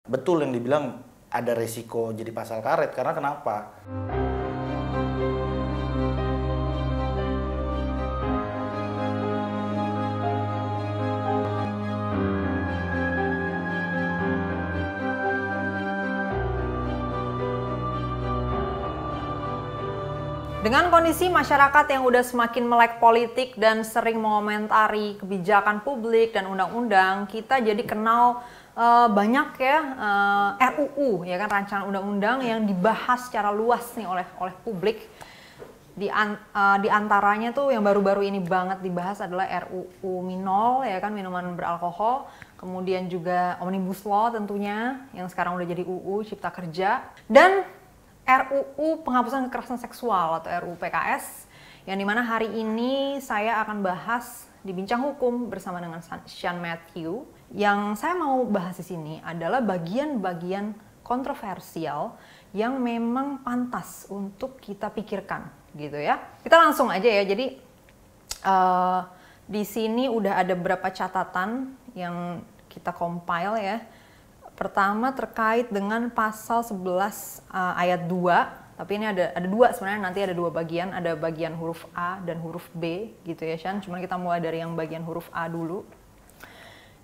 betul yang dibilang ada resiko jadi pasal karet, karena kenapa? Dengan kondisi masyarakat yang udah semakin melek politik dan sering mengomentari kebijakan publik dan undang-undang, kita jadi kenal banyak ya RUU, ya kan, rancangan undang-undang yang dibahas secara luas nih oleh publik. Di antaranya tuh yang baru-baru ini banget dibahas adalah RUU Minol, ya kan, minuman beralkohol. Kemudian juga Omnibus Law tentunya yang sekarang udah jadi UU Cipta Kerja, dan RUU penghapusan kekerasan seksual atau RUU PKS, yang dimana hari ini saya akan bahas di Bincang Hukum bersama dengan Sean Matthew. Yang saya mau bahas di sini adalah bagian-bagian kontroversial yang memang pantas untuk kita pikirkan, gitu ya. Kita langsung aja ya. Jadi di sini udah ada beberapa catatan yang kita compile ya. Pertama terkait dengan pasal 11 ayat 2, tapi ini ada dua sebenarnya, nanti ada dua bagian, ada bagian huruf A dan huruf B gitu ya Shan, cuman kita mulai dari yang bagian huruf A dulu,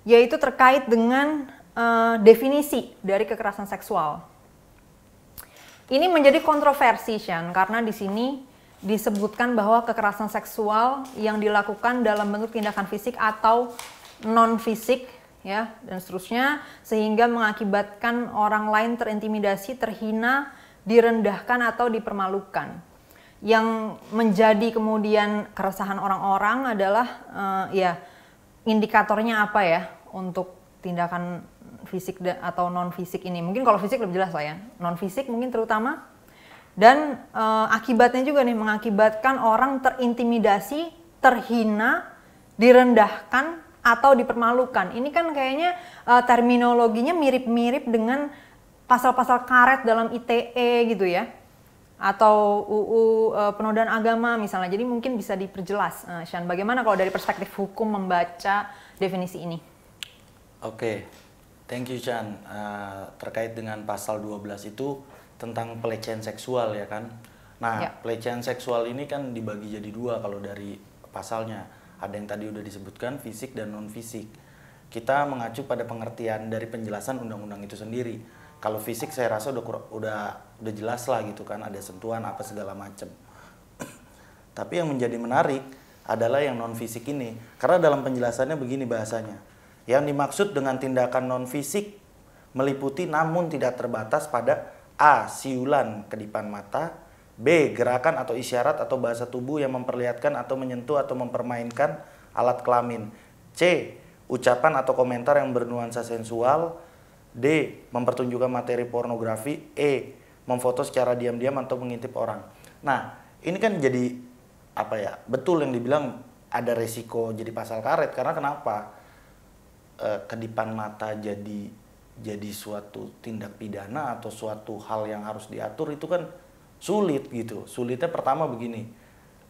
yaitu terkait dengan definisi dari kekerasan seksual. Ini menjadi kontroversi Shan, karena di sini disebutkan bahwa kekerasan seksual yang dilakukan dalam bentuk tindakan fisik atau non-fisik, ya, dan seterusnya, sehingga mengakibatkan orang lain terintimidasi, terhina, direndahkan atau dipermalukan. Yang menjadi kemudian keresahan orang-orang adalah ya indikatornya apa ya untuk tindakan fisik atau non fisik ini. Mungkin kalau fisik lebih jelas lah ya, non fisik mungkin terutama. Dan akibatnya juga nih mengakibatkan orang terintimidasi, terhina, direndahkan atau dipermalukan. Ini kan kayaknya terminologinya mirip-mirip dengan pasal-pasal karet dalam ITE gitu ya, atau UU penodaan agama misalnya. Jadi mungkin bisa diperjelas, Sean, bagaimana kalau dari perspektif hukum membaca definisi ini? Oke, thank you Chan. Terkait dengan pasal 12 itu tentang pelecehan seksual ya kan. Nah, pelecehan seksual ini kan dibagi jadi dua kalau dari pasalnya. Ada yang tadi udah disebutkan fisik dan non fisik. Kita mengacu pada pengertian dari penjelasan undang-undang itu sendiri. Kalau fisik saya rasa udah jelas lah gitu kan, ada sentuhan apa segala macam. Tapi yang menjadi menarik adalah yang non fisik ini, karena dalam penjelasannya begini bahasanya. Yang dimaksud dengan tindakan non fisik meliputi namun tidak terbatas pada A. Siulan kedipan mata, B. Gerakan atau isyarat atau bahasa tubuh yang memperlihatkan atau menyentuh atau mempermainkan alat kelamin. C. Ucapan atau komentar yang bernuansa sensual. D. Mempertunjukkan materi pornografi. E. Memfoto secara diam-diam atau mengintip orang. Nah, ini kan jadi apa ya? Betul yang dibilang ada resiko jadi pasal karet, karena kenapa? Kedipan mata jadi suatu tindak pidana atau suatu hal yang harus diatur itu kan sulit gitu. Sulitnya pertama begini,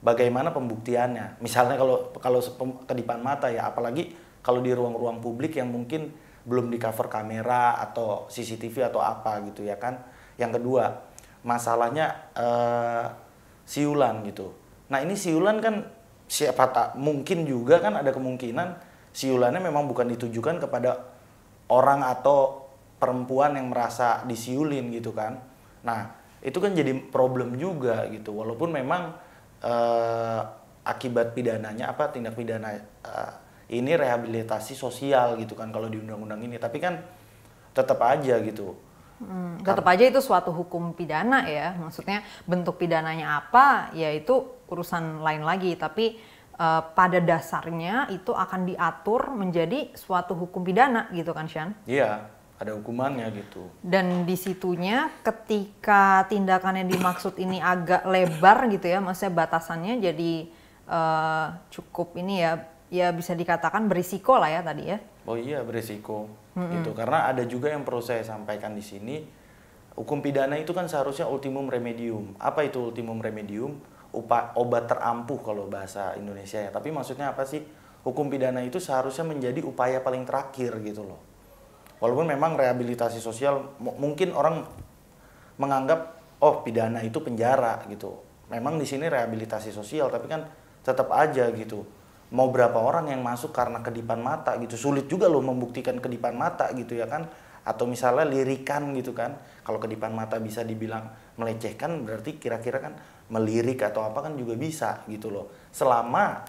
bagaimana pembuktiannya? Misalnya kalau kedipan mata ya, apalagi kalau di ruang-ruang publik yang mungkin belum di cover kamera atau CCTV atau apa gitu ya kan. Yang kedua, masalahnya siulan gitu. Nah ini siulan kan siapa tak mungkin juga kan ada kemungkinan siulannya memang bukan ditujukan kepada orang atau perempuan yang merasa disiulin gitu kan. Nah itu kan jadi problem juga gitu, walaupun memang akibat pidananya apa, tindak pidana ini rehabilitasi sosial gitu kan kalau di undang-undang ini, tapi kan tetap aja gitu. Tetap aja itu suatu hukum pidana ya, maksudnya bentuk pidananya apa ya itu urusan lain lagi, tapi pada dasarnya itu akan diatur menjadi suatu hukum pidana gitu kan Sean? Iya, ada hukumannya gitu. Dan di situnya ketika tindakannya dimaksud ini agak lebar gitu ya, maksudnya batasannya jadi cukup ini ya bisa dikatakan berisiko lah ya tadi ya. Oh iya, berisiko gitu. Karena ada juga yang perlu saya sampaikan di sini, hukum pidana itu kan seharusnya ultimum remedium. Apa itu ultimum remedium? Obat terampuh kalau bahasa Indonesia ya. Tapi maksudnya apa sih? Hukum pidana itu seharusnya menjadi upaya paling terakhir gitu loh. Walaupun memang rehabilitasi sosial mungkin orang menganggap oh pidana itu penjara gitu. Memang di sini rehabilitasi sosial, tapi kan tetap aja gitu. Mau berapa orang yang masuk karena kedipan mata gitu. Sulit juga loh membuktikan kedipan mata gitu ya kan. Atau misalnya lirikan gitu kan. Kalau kedipan mata bisa dibilang melecehkan, berarti kira-kira kan melirik atau apa kan juga bisa gitu loh. Selama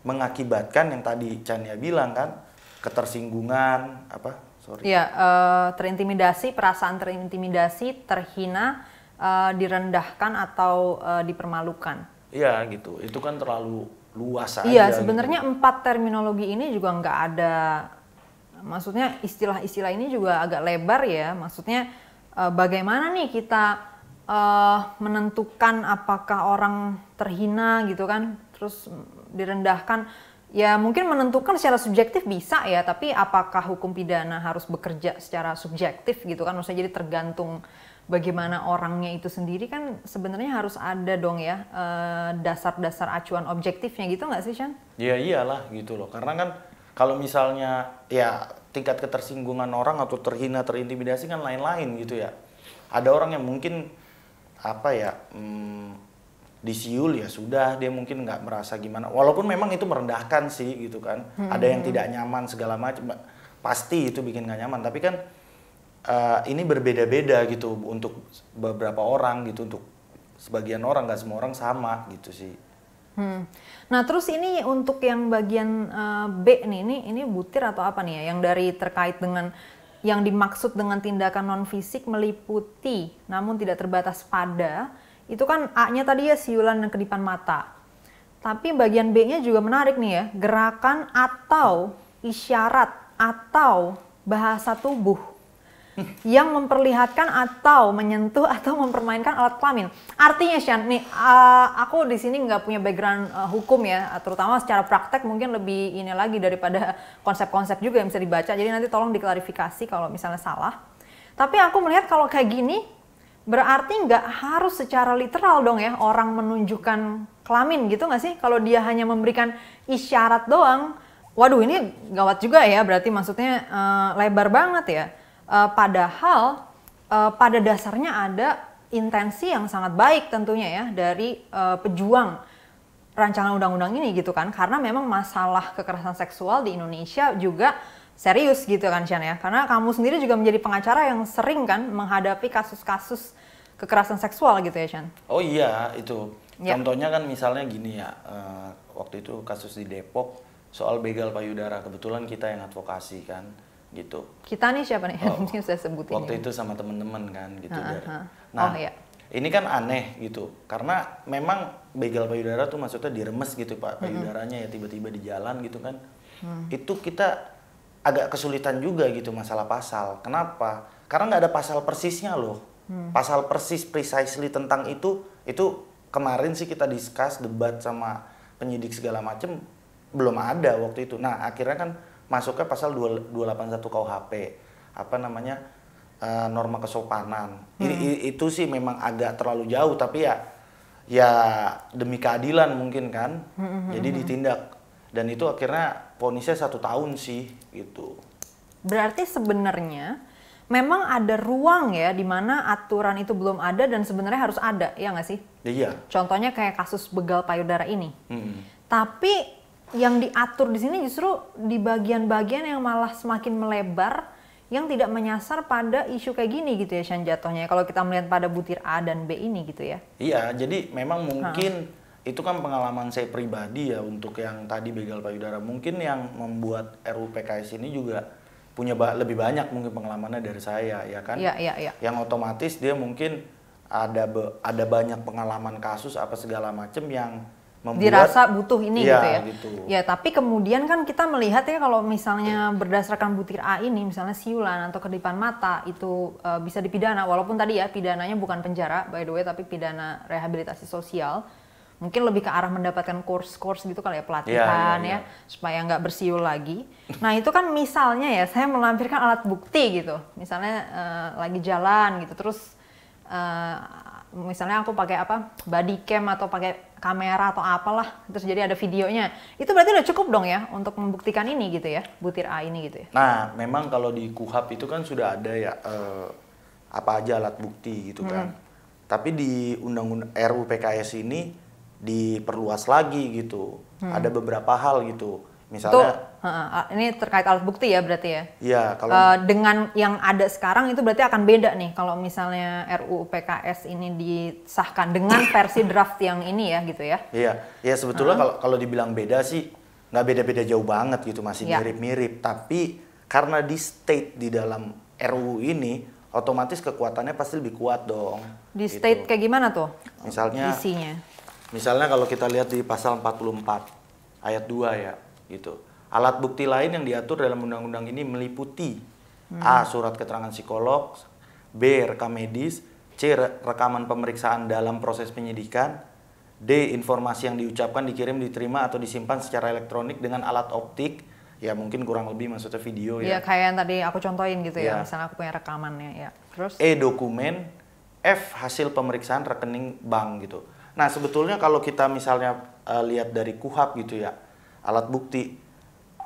mengakibatkan yang tadi Chania bilang kan, ketersinggungan apa? Sorry. Iya, terintimidasi, perasaan terintimidasi, terhina, direndahkan atau dipermalukan. Iya gitu, itu kan terlalu luas aja. Iya, sebenarnya gitu. 4 terminologi ini juga nggak ada, maksudnya istilah-istilah ini juga agak lebar ya. Maksudnya bagaimana nih kita menentukan apakah orang terhina gitu kan, terus direndahkan. Ya mungkin menentukan secara subjektif bisa ya, tapi apakah hukum pidana harus bekerja secara subjektif gitu kan, maksudnya jadi tergantung bagaimana orangnya itu sendiri kan, sebenarnya harus ada dong ya dasar-dasar acuan objektifnya gitu nggak sih, Chan? Ya iyalah gitu loh, karena kan kalau misalnya ya tingkat ketersinggungan orang atau terhina, terintimidasi kan lain-lain gitu ya. Ada orang yang mungkin apa ya, disiul ya sudah, dia mungkin nggak merasa gimana, walaupun memang itu merendahkan sih gitu kan. Ada yang tidak nyaman segala macam, pasti itu bikin nggak nyaman, tapi kan ini berbeda-beda gitu untuk beberapa orang gitu, untuk sebagian orang, nggak semua orang sama gitu sih. Nah terus ini untuk yang bagian B nih, ini butir atau apa nih ya, yang dari terkait dengan yang dimaksud dengan tindakan non fisik meliputi namun tidak terbatas pada, itu kan A-nya tadi ya siulan dan kedipan mata. Tapi bagian B-nya juga menarik nih ya, gerakan atau isyarat atau bahasa tubuh yang memperlihatkan atau menyentuh atau mempermainkan alat kelamin. Artinya Shan, nih aku di sini nggak punya background hukum ya, terutama secara praktek mungkin lebih ini lagi daripada konsep-konsep juga yang bisa dibaca. Jadi nanti tolong diklarifikasi kalau misalnya salah. Tapi aku melihat kalau kayak gini, berarti nggak harus secara literal dong ya orang menunjukkan kelamin gitu nggak sih? Kalau dia hanya memberikan isyarat doang, waduh ini gawat juga ya, berarti maksudnya lebar banget ya. Padahal pada dasarnya ada intensi yang sangat baik tentunya ya dari pejuang rancangan undang-undang ini gitu kan. Karena memang masalah kekerasan seksual di Indonesia juga serius gitu kan Chan ya, karena kamu sendiri juga menjadi pengacara yang sering kan menghadapi kasus-kasus kekerasan seksual gitu ya Chan. Oh iya itu, ya. Contohnya kan misalnya gini ya, waktu itu kasus di Depok soal begal payudara, kebetulan kita yang advokasi kan gitu. Kita nih siapa nih? Mungkin saya sebutin. Waktu itu sama teman-teman kan gitu. Nah iya. Ini kan aneh gitu, karena memang begal payudara tuh maksudnya diremes gitu Pak, payudaranya ya tiba-tiba di jalan gitu kan. Itu kita agak kesulitan juga gitu masalah pasal. Kenapa? Karena nggak ada pasal persisnya loh. Pasal persis precisely tentang itu kemarin sih kita discuss, debat sama penyidik segala macem, belum ada waktu itu. Nah akhirnya kan masuknya pasal 281 KUHP, apa namanya, norma kesopanan. Itu sih memang agak terlalu jauh, tapi ya demi keadilan mungkin kan, jadi ditindak. Dan itu akhirnya vonisnya 1 tahun sih gitu. Berarti sebenarnya memang ada ruang ya di mana aturan itu belum ada dan sebenarnya harus ada, ya nggak sih? Iya. Contohnya kayak kasus begal payudara ini. Tapi yang diatur di sini justru di bagian-bagian yang malah semakin melebar, yang tidak menyasar pada isu kayak gini gitu ya Shan jatuhnya. Kalau kita melihat pada butir A dan B ini gitu ya. Iya, jadi memang mungkin itu kan pengalaman saya pribadi ya untuk yang tadi begal payudara. Mungkin yang membuat RUU PKS ini juga punya lebih banyak mungkin pengalamannya dari saya ya kan. Iya. Yang otomatis dia mungkin ada banyak pengalaman kasus apa segala macam yang membuat dirasa butuh ini gitu ya. Gitu. Ya, tapi kemudian kan kita melihat ya kalau misalnya berdasarkan butir A ini misalnya siulan atau kedipan mata itu bisa dipidana, walaupun tadi ya pidananya bukan penjara by the way, tapi pidana rehabilitasi sosial. Mungkin lebih ke arah mendapatkan course gitu kali ya, pelatihan ya, supaya nggak bersiul lagi. Nah itu kan misalnya ya saya melampirkan alat bukti gitu, misalnya lagi jalan gitu, terus misalnya aku pakai apa body cam atau pakai kamera atau apalah, terus jadi ada videonya, itu berarti udah cukup dong ya untuk membuktikan ini gitu ya, butir A ini gitu ya. Nah, memang kalau di KUHP itu kan sudah ada ya apa aja alat bukti gitu kan. Tapi di Undang-Undang RUU PKS ini diperluas lagi gitu. Ada beberapa hal gitu. Misalnya ini terkait alat bukti ya berarti ya. Iya, kalau dengan yang ada sekarang itu berarti akan beda nih kalau misalnya RUU PKS ini disahkan dengan versi draft yang ini ya gitu ya. Iya, ya sebetulnya kalau dibilang beda sih nggak beda-beda jauh banget gitu, masih mirip-mirip. Tapi karena di state di dalam RUU ini, otomatis kekuatannya pasti lebih kuat dong. Di gitu. state kayak gimana tuh? Misalnya isinya. Misalnya kalau kita lihat di pasal 44 ayat 2 ya, gitu. Alat bukti lain yang diatur dalam undang-undang ini meliputi A. Surat keterangan psikolog, B. Rekam medis, C. Rekaman pemeriksaan dalam proses penyidikan, D. Informasi yang diucapkan, dikirim, diterima, atau disimpan secara elektronik dengan alat optik, ya mungkin kurang lebih maksudnya video ya. Iya kayak yang tadi aku contohin gitu ya, misalnya aku punya rekamannya ya. Terus E. Dokumen, F. Hasil pemeriksaan rekening bank gitu. Nah sebetulnya kalau kita misalnya lihat dari KUHP gitu ya, alat bukti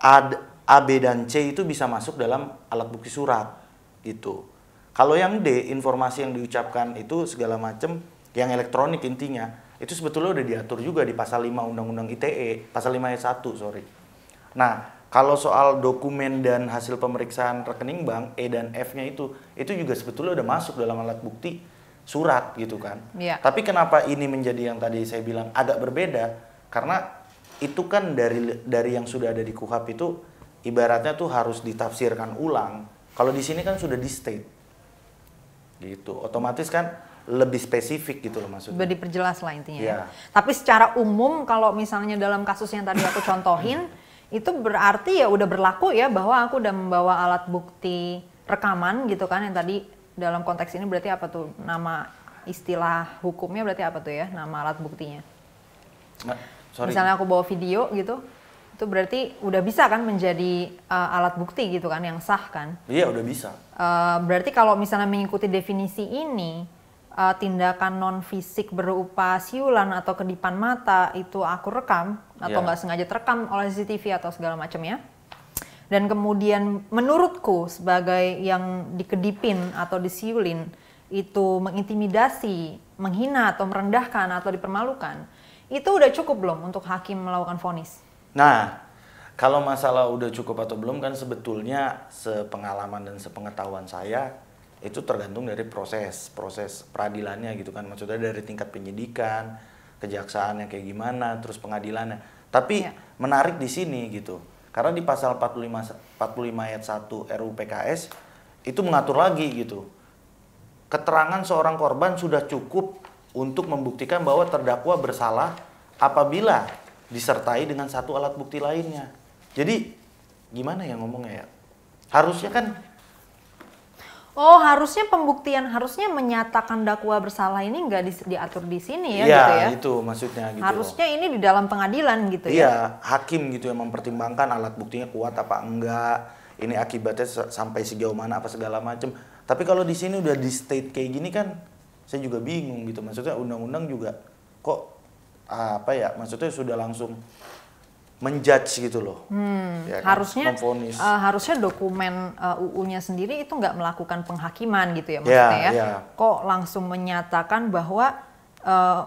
A, B, dan C itu bisa masuk dalam alat bukti surat gitu. Kalau yang D, informasi yang diucapkan itu segala macam yang elektronik intinya, itu sebetulnya udah diatur juga di pasal 5 Undang-Undang ITE, pasal 5 ayat 1, sorry. Nah, kalau soal dokumen dan hasil pemeriksaan rekening bank, E dan F-nya itu juga sebetulnya udah masuk dalam alat bukti surat gitu kan. Iya. Tapi kenapa ini menjadi yang tadi saya bilang agak berbeda? Karena itu kan dari yang sudah ada di KUHP itu ibaratnya tuh harus ditafsirkan ulang. Kalau di sini kan sudah di state. Gitu. Otomatis kan lebih spesifik gitu loh maksudnya. Sudah diperjelas lah intinya. Ya. Tapi secara umum kalau misalnya dalam kasus yang tadi aku contohin itu berarti ya udah berlaku ya bahwa aku udah membawa alat bukti rekaman gitu kan, yang tadi dalam konteks ini berarti apa tuh nama istilah hukumnya, berarti apa tuh ya nama alat buktinya? Misalnya aku bawa video gitu, itu berarti udah bisa kan menjadi alat bukti gitu kan yang sah kan? Iya udah bisa. Berarti kalau misalnya mengikuti definisi ini, tindakan non fisik berupa siulan atau kedipan mata itu aku rekam atau nggak sengaja terekam oleh CCTV atau segala macamnya. Dan kemudian menurutku sebagai yang dikedipin atau disiulin itu mengintimidasi, menghina atau merendahkan atau dipermalukan, itu udah cukup belum untuk hakim melakukan vonis? Nah, kalau masalah udah cukup atau belum kan sebetulnya sepengalaman dan sepengetahuan saya itu tergantung dari proses peradilannya gitu kan. Maksudnya dari tingkat penyidikan, kejaksaannya kayak gimana, terus pengadilannya. Tapi menarik di sini gitu. Karena di pasal 45 ayat 1 RUU PKS itu mengatur lagi gitu. Keterangan seorang korban sudah cukup untuk membuktikan bahwa terdakwa bersalah apabila disertai dengan satu alat bukti lainnya. Jadi gimana ya ngomongnya ya? Harusnya kan harusnya pembuktian, harusnya menyatakan dakwa bersalah ini nggak diatur di sini ya gitu ya? Iya, itu maksudnya gitu. Harusnya ini di dalam pengadilan gitu ya? Iya, hakim gitu yang mempertimbangkan alat buktinya kuat apa enggak, ini akibatnya sampai sejauh mana apa segala macam. Tapi kalau di sini udah di state kayak gini kan, saya juga bingung gitu. Maksudnya undang-undang juga kok apa ya? Maksudnya sudah langsung menjudge gitu loh. Ya kan? Harusnya dokumen UU-nya sendiri itu nggak melakukan penghakiman gitu ya maksudnya ya. Kok langsung menyatakan bahwa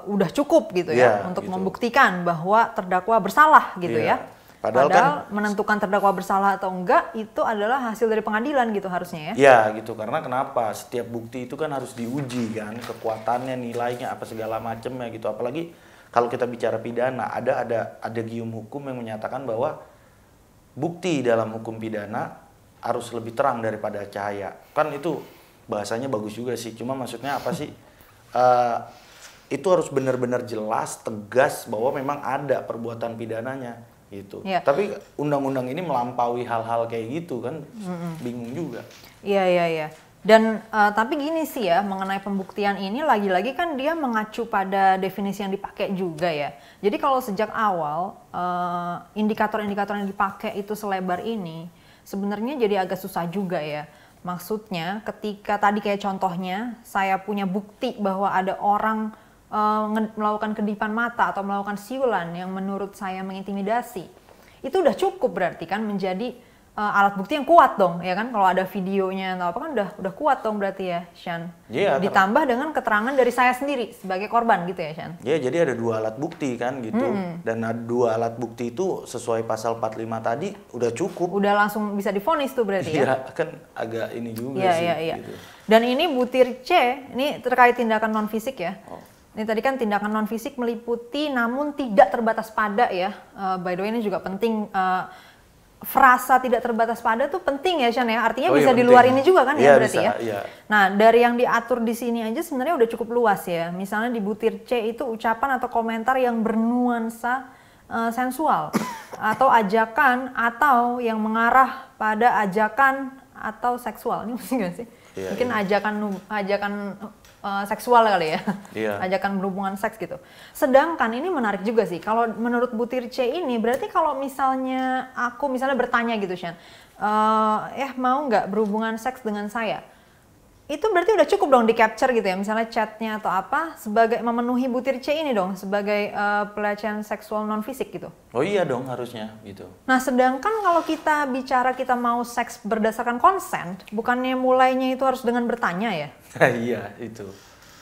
udah cukup gitu ya untuk gitu. Membuktikan bahwa terdakwa bersalah gitu ya. Padahal kan, menentukan terdakwa bersalah atau enggak itu adalah hasil dari pengadilan gitu harusnya ya. Iya gitu, karena kenapa? Setiap bukti itu kan harus diuji kan, kekuatannya, nilainya apa segala macamnya gitu. Apalagi kalau kita bicara pidana, ada gium hukum yang menyatakan bahwa bukti dalam hukum pidana harus lebih terang daripada cahaya. Kan itu bahasanya bagus juga sih. Cuma maksudnya apa sih? Itu harus benar-benar jelas, tegas bahwa memang ada perbuatan pidananya gitu. Ya. Tapi undang-undang ini melampaui hal-hal kayak gitu kan, bingung juga. Iya. Dan tapi gini sih ya, mengenai pembuktian ini lagi-lagi kan dia mengacu pada definisi yang dipakai juga ya. Jadi kalau sejak awal indikator-indikator yang dipakai itu selebar ini, sebenarnya jadi agak susah juga ya. Maksudnya ketika tadi kayak contohnya saya punya bukti bahwa ada orang melakukan kedipan mata atau melakukan siulan yang menurut saya mengintimidasi, itu udah cukup berarti kan menjadi alat bukti yang kuat dong, ya kan? Kalau ada videonya atau apa kan udah kuat dong berarti ya, Shan. Yeah, ditambah dengan keterangan dari saya sendiri sebagai korban gitu ya, Shan. Ya, jadi ada 2 alat bukti kan gitu. Dan 2 alat bukti itu sesuai pasal 45 tadi udah cukup. Udah langsung bisa divonis tuh berarti ya. Iya, kan agak ini juga sih. Iya. Gitu. Dan ini butir C, ini terkait tindakan non fisik ya. Ini tadi kan tindakan non fisik meliputi namun tidak terbatas pada ya. By the way ini juga penting. Frasa tidak terbatas pada tuh penting ya, Shan ya. Artinya bisa di luar ini juga kan ya berarti bisa, ya. Iya. Nah, dari yang diatur di sini aja sebenarnya udah cukup luas ya. Misalnya di butir C itu ucapan atau komentar yang bernuansa sensual atau ajakan atau yang mengarah pada ajakan atau seksual. Ini mesti nggak sih? Iya, Mungkin ajakan seksual kali ya, ajakan berhubungan seks gitu. Sedangkan ini menarik juga sih, kalau menurut butir C ini berarti kalau misalnya aku bertanya gitu, Shan, mau nggak berhubungan seks dengan saya? Itu berarti udah cukup dong di capture gitu ya, misalnya chatnya atau apa, sebagai memenuhi butir C ini dong, sebagai pelecehan seksual non fisik gitu. Oh iya dong harusnya gitu. Nah sedangkan kalau kita bicara kita mau seks berdasarkan consent, bukannya mulainya itu harus dengan bertanya ya? Iya itu.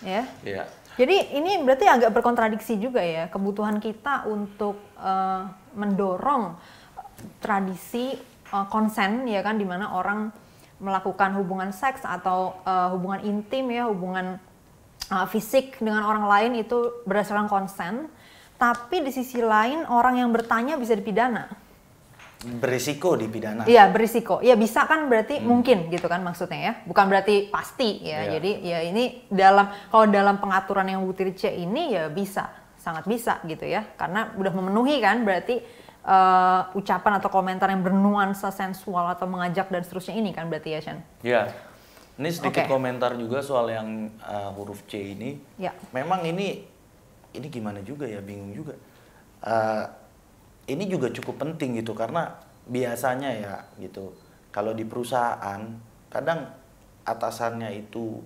Ya. Iya. Jadi ini berarti agak berkontradiksi juga ya, kebutuhan kita untuk mendorong tradisi konsen ya kan, dimana orang melakukan hubungan seks atau hubungan intim ya, hubungan fisik dengan orang lain itu berdasarkan konsen, tapi di sisi lain orang yang bertanya bisa dipidana. Berisiko dipidana. Iya berisiko, ya bisa kan berarti mungkin gitu kan maksudnya ya, bukan berarti pasti ya. Jadi ya ini kalau dalam pengaturan yang butir C ini ya bisa, sangat bisa gitu ya, karena udah memenuhi kan berarti ucapan atau komentar yang bernuansa sensual atau mengajak dan seterusnya ini kan berarti ya, Shan? Iya. Ini sedikit komentar juga soal yang huruf C ini. Ya. Memang ini gimana juga ya, bingung juga. Ini juga cukup penting gitu, karena biasanya ya gitu, kalau di perusahaan kadang atasannya itu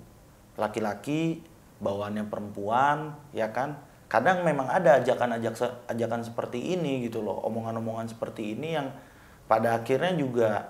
laki-laki, bawaannya perempuan, ya kan? Kadang memang ada ajakan seperti ini gitu loh, omongan-omongan seperti ini yang pada akhirnya juga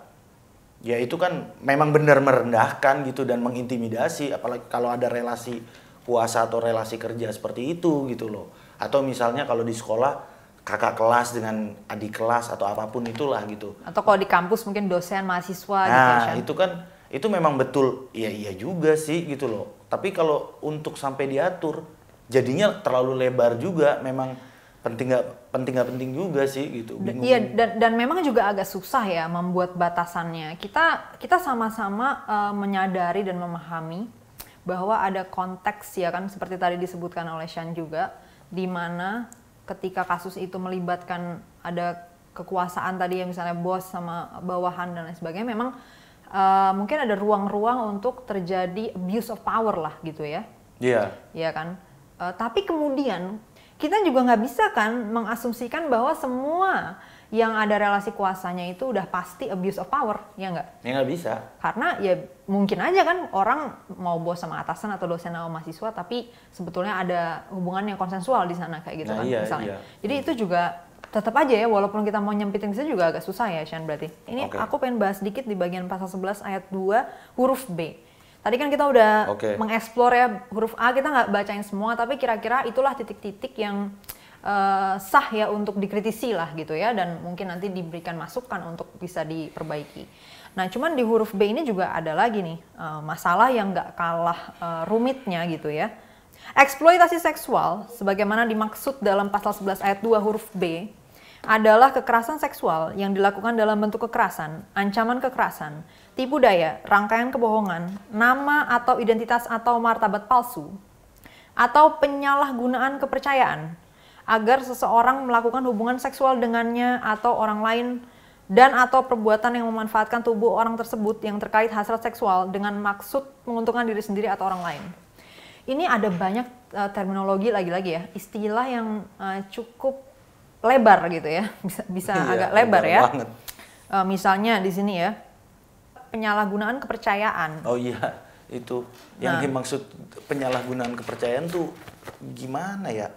ya itu kan memang benar merendahkan gitu dan mengintimidasi, apalagi kalau ada relasi kuasa atau relasi kerja seperti itu gitu loh. Atau misalnya kalau di sekolah kakak kelas dengan adik kelas atau apapun itulah gitu. Atau kalau di kampus mungkin dosen mahasiswa gitu ya, Nah, itu memang betul, iya juga sih gitu loh. Tapi kalau untuk sampai diatur jadinya terlalu lebar juga, memang penting nggak penting juga sih gitu. Iya, dan memang juga agak susah ya membuat batasannya. Kita sama-sama menyadari dan memahami bahwa ada konteks ya kan, seperti tadi disebutkan oleh Shan juga, di mana ketika kasus itu melibatkan ada kekuasaan tadi ya, misalnya bos sama bawahan dan lain sebagainya, memang mungkin ada ruang-ruang untuk terjadi abuse of power lah gitu ya. Iya. Iya kan. Tapi kemudian kita juga nggak bisa kan mengasumsikan bahwa semua yang ada relasi kuasanya itu udah pasti abuse of power, ya nggak? Ya nggak bisa. Karena ya mungkin aja kan orang mau bos sama atasan atau dosen sama mahasiswa, tapi sebetulnya ada hubungan yang konsensual di sana kayak gitu kan misalnya. Jadi itu juga tetap aja ya, walaupun kita mau nyempitin itu juga agak susah ya, Shan, berarti. Ini aku pengen bahas sedikit di bagian pasal 11 ayat 2 huruf B. Tadi kan kita udah mengeksplor ya huruf A, kita nggak bacain semua, tapi kira-kira itulah titik-titik yang sah ya untuk dikritisi lah gitu ya, dan mungkin nanti diberikan masukan untuk bisa diperbaiki. Nah cuman di huruf B ini juga ada lagi nih masalah yang nggak kalah rumitnya gitu ya. Eksploitasi seksual sebagaimana dimaksud dalam pasal 11 ayat 2 huruf B adalah kekerasan seksual yang dilakukan dalam bentuk kekerasan, ancaman kekerasan, tipu daya, rangkaian kebohongan, nama atau identitas atau martabat palsu, atau penyalahgunaan kepercayaan agar seseorang melakukan hubungan seksual dengannya atau orang lain, dan atau perbuatan yang memanfaatkan tubuh orang tersebut yang terkait hasrat seksual dengan maksud menguntungkan diri sendiri atau orang lain. Ini ada banyak terminologi lagi-lagi ya, istilah yang cukup lebar gitu ya, bisa agak lebar ya. Misalnya di sini ya, penyalahgunaan kepercayaan. Oh iya, itu yang dimaksud penyalahgunaan kepercayaan tuh gimana ya?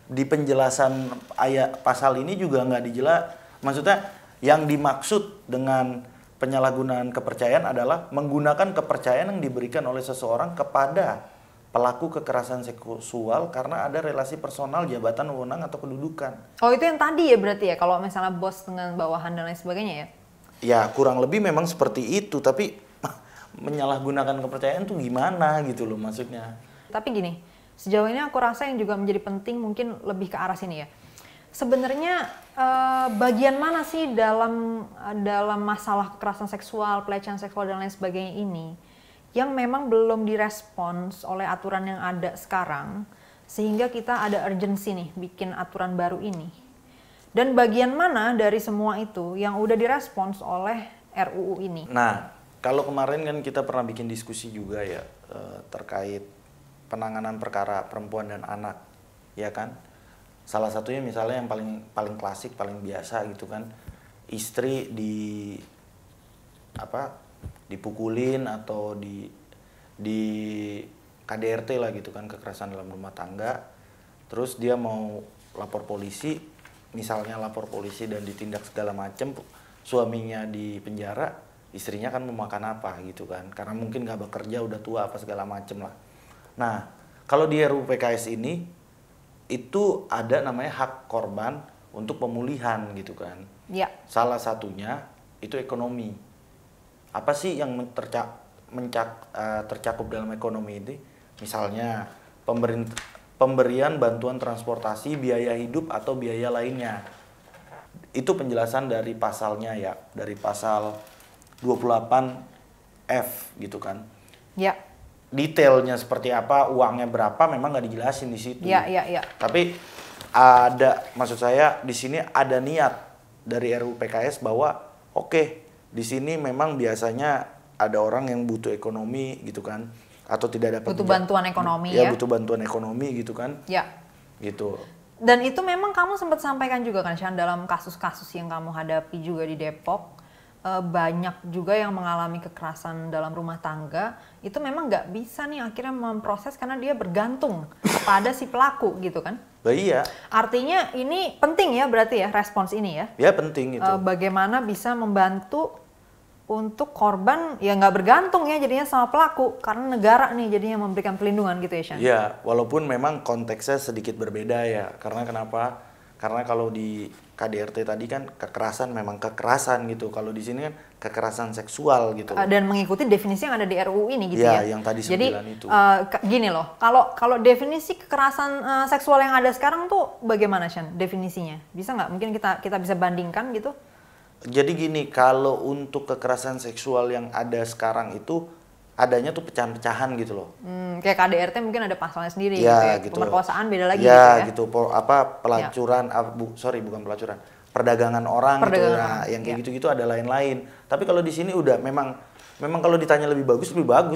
Di penjelasan ayat pasal ini juga nggak dijelas. Maksudnya yang dimaksud dengan penyalahgunaan kepercayaan adalah menggunakan kepercayaan yang diberikan oleh seseorang kepada pelaku kekerasan seksual karena ada relasi personal, jabatan, wewenang, atau kedudukan. Oh itu yang tadi ya berarti ya, kalau misalnya bos dengan bawahan dan lain sebagainya ya? Ya kurang lebih memang seperti itu, tapi menyalahgunakan kepercayaan tuh gimana gitu loh maksudnya. Tapi gini, sejauh ini aku rasa yang juga menjadi penting mungkin lebih ke arah sini ya. Sebenarnya bagian mana sih dalam masalah kekerasan seksual, pelecehan seksual dan lain sebagainya ini yang memang belum direspons oleh aturan yang ada sekarang sehingga kita ada urgensi nih bikin aturan baru ini. Dan bagian mana dari semua itu yang udah direspons oleh RUU ini? Nah, kalau kemarin kan kita pernah bikin diskusi juga ya terkait penanganan perkara perempuan dan anak, ya kan? Salah satunya misalnya yang paling klasik, paling biasa gitu kan, istri dipukulin atau di KDRT lah gitu kan, kekerasan dalam rumah tangga. Terus dia mau lapor polisi, misalnya lapor polisi dan ditindak segala macem, suaminya di penjara, istrinya kan mau makan apa gitu kan, karena mungkin gak bekerja, udah tua apa segala macem lah. Nah, kalau di RUU PKS ini itu ada namanya hak korban untuk pemulihan gitu kan. Ya. Salah satunya itu ekonomi. Apa sih yang tercakup dalam ekonomi ini? Misalnya pemberian bantuan transportasi, biaya hidup atau biaya lainnya. Itu penjelasan dari pasalnya ya, dari pasal 28F gitu kan. Ya. Detailnya seperti apa, uangnya berapa memang nggak dijelasin di situ. Ya. Tapi maksud saya di sini ada niat dari RUU PKS bahwa di sini memang biasanya ada orang yang butuh ekonomi gitu kan, atau tidak dapat bantuan ekonomi ya. Butuh bantuan ekonomi gitu kan. Ya. Gitu. Dan itu memang kamu sempat sampaikan juga kan Shan, dalam kasus-kasus yang kamu hadapi juga di Depok. Banyak juga yang mengalami kekerasan dalam rumah tangga itu memang nggak bisa nih akhirnya memproses karena dia bergantung pada si pelaku gitu kan. Iya. Artinya ini penting ya berarti ya respons ini ya. Ya penting itu. Bagaimana bisa membantu untuk korban ya nggak bergantung ya jadinya sama pelaku karena negara nih jadinya memberikan pelindungan gitu ya Shan. Ya walaupun memang konteksnya sedikit berbeda ya, karena kenapa? Karena kalau di KDRT tadi kan kekerasan memang kekerasan gitu. Kalau di sini kan kekerasan seksual gitu. Dan mengikuti definisi yang ada di RUU ini gitu ya. Yang tadi 9 jadi, itu. Gini loh, kalau definisi kekerasan seksual yang ada sekarang tuh bagaimana Shan definisinya? Bisa nggak? Mungkin kita bisa bandingkan gitu? Jadi gini, kalau untuk kekerasan seksual yang ada sekarang itu adanya tuh pecahan-pecahan gitu loh. Kayak KDRT mungkin ada pasalnya sendiri ya, gitu. Pemerkosaan beda lagi ya, gitu ya. Pelacuran, bukan pelacuran. Perdagangan orang gitu. Nah, yang kayak gitu-gitu ada lain-lain. Tapi kalau di sini udah memang kalau ditanya lebih bagus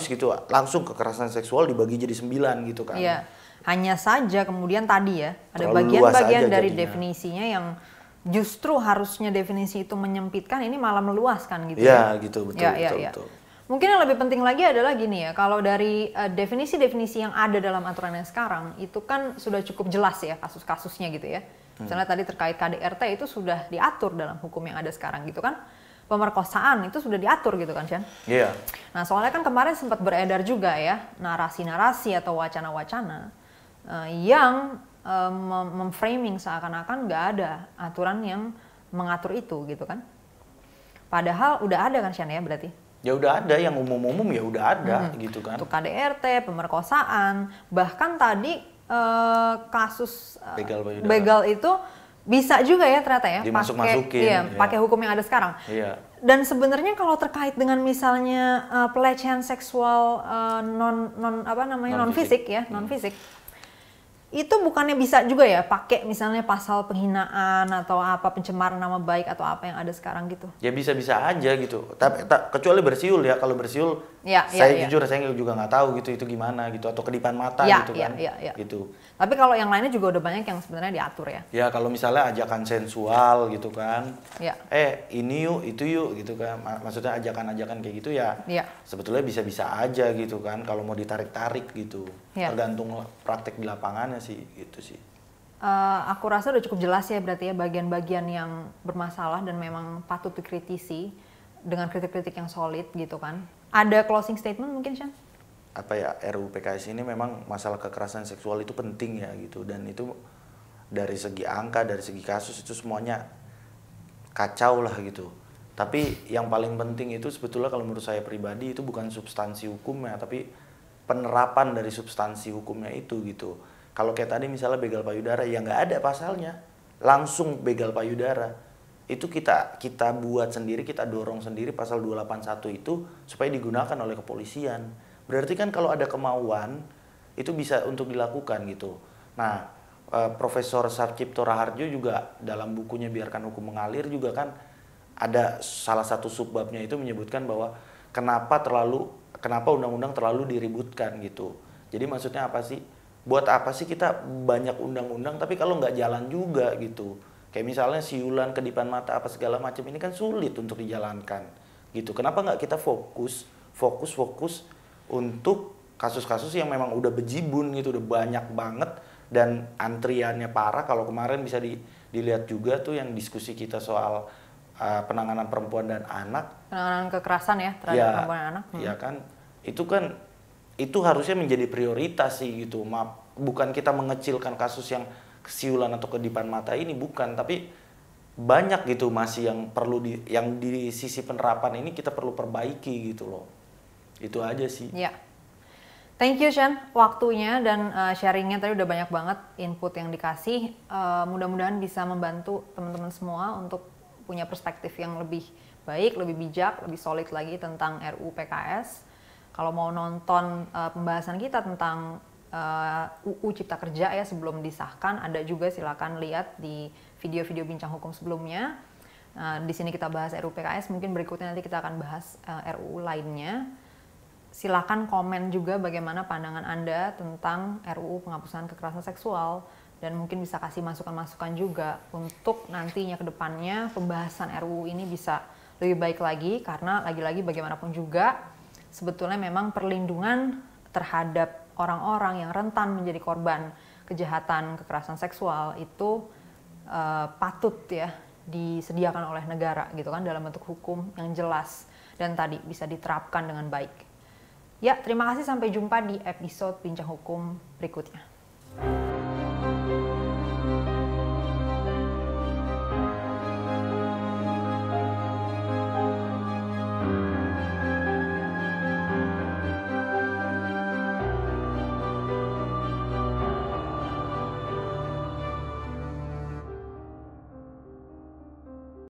gitu. Langsung kekerasan seksual dibagi jadi 9 gitu kan. Iya. Hanya saja kemudian tadi ya, ada bagian-bagian dari jadinya. Definisinya yang justru harusnya definisi itu menyempitkan, ini malah meluaskan gitu ya. Iya, gitu, betul. Mungkin yang lebih penting lagi adalah gini ya, kalau dari definisi-definisi yang ada dalam aturan yang sekarang, itu kan sudah cukup jelas ya kasus-kasusnya gitu ya. Misalnya tadi terkait KDRT itu sudah diatur dalam hukum yang ada sekarang gitu kan. Pemerkosaan itu sudah diatur gitu kan, Chan? Iya. Nah soalnya kan kemarin sempat beredar juga ya, narasi-narasi atau wacana-wacana yang memframing seakan-akan nggak ada aturan yang mengatur itu gitu kan. Padahal udah ada kan, Chan ya berarti? Ya udah ada, yang umum-umum ya udah ada gitu kan. Untuk KDRT, pemerkosaan, bahkan tadi kasus begal itu bisa juga ya ternyata ya pakai hukum yang ada sekarang. Iya. Dan sebenarnya kalau terkait dengan misalnya pelecehan seksual non fisik ya, non fisik. Itu bukannya bisa juga ya pakai misalnya pasal penghinaan atau apa, pencemaran nama baik atau apa yang ada sekarang gitu? Ya bisa-bisa aja gitu. Tapi kecuali bersiul ya. Kalau bersiul, saya jujur saya juga nggak tahu gitu itu gimana gitu, atau kedipan mata gitu kan. Gitu. Tapi kalau yang lainnya juga udah banyak yang sebenarnya diatur ya. Ya kalau misalnya ajakan sensual gitu kan. Ya. Ini yuk, itu yuk gitu kan. Maksudnya ajakan-ajakan kayak gitu ya. Sebetulnya bisa-bisa aja gitu kan kalau mau ditarik-tarik gitu. Tergantung praktek di lapangannya sih gitu sih. Aku rasa udah cukup jelas ya berarti ya bagian-bagian yang bermasalah dan memang patut dikritisi dengan kritik-kritik yang solid gitu kan. Ada closing statement mungkin, Sean? Apa ya, RUU PKS ini memang masalah kekerasan seksual itu penting ya gitu, dan itu dari segi angka, dari segi kasus itu semuanya kacau lah gitu. Tapi yang paling penting itu sebetulnya kalau menurut saya pribadi itu bukan substansi hukumnya, tapi penerapan dari substansi hukumnya itu gitu. Kalau kayak tadi misalnya begal payudara, ya nggak ada pasalnya, langsung begal payudara. Itu kita buat sendiri, kita dorong sendiri pasal 281 itu supaya digunakan oleh kepolisian. Berarti kan kalau ada kemauan itu bisa untuk dilakukan gitu. Nah, Profesor Sarjito Raharjo juga dalam bukunya Biarkan Hukum Mengalir juga kan ada salah satu subbabnya itu menyebutkan bahwa kenapa undang-undang terlalu diributkan gitu. Jadi maksudnya apa sih? Buat apa sih kita banyak undang-undang tapi kalau nggak jalan juga gitu. Kayak misalnya siulan, kedipan mata apa segala macam ini kan sulit untuk dijalankan gitu. Kenapa nggak kita fokus untuk kasus-kasus yang memang udah bejibun gitu, udah banyak banget dan antriannya parah. Kalau kemarin bisa dilihat juga tuh yang diskusi kita soal penanganan perempuan dan anak, penanganan kekerasan ya terhadap perempuan dan anak. Ya kan itu harusnya menjadi prioritas sih gitu. Bukan kita mengecilkan kasus yang kesiulan atau kedipan mata ini, bukan, tapi banyak gitu masih yang perlu yang di sisi penerapan ini kita perlu perbaiki gitu loh. Itu aja sih. Ya. Thank you, Sean, waktunya dan sharingnya tadi udah banyak banget input yang dikasih. Mudah-mudahan bisa membantu teman-teman semua untuk punya perspektif yang lebih baik, lebih bijak, lebih solid lagi tentang RUU PKS. Kalau mau nonton pembahasan kita tentang UU Cipta Kerja ya sebelum disahkan, ada juga silakan lihat di video-video bincang hukum sebelumnya. Di sini kita bahas RUU PKS, mungkin berikutnya nanti kita akan bahas RUU lainnya. Silakan komen juga bagaimana pandangan Anda tentang RUU penghapusan kekerasan seksual dan mungkin bisa kasih masukan-masukan juga untuk nantinya ke depannya pembahasan RUU ini bisa lebih baik lagi, karena lagi-lagi bagaimanapun juga sebetulnya memang perlindungan terhadap orang-orang yang rentan menjadi korban kejahatan kekerasan seksual itu patut ya disediakan oleh negara gitu kan, dalam bentuk hukum yang jelas dan tadi bisa diterapkan dengan baik. Ya, terima kasih, sampai jumpa di episode Bincang Hukum berikutnya.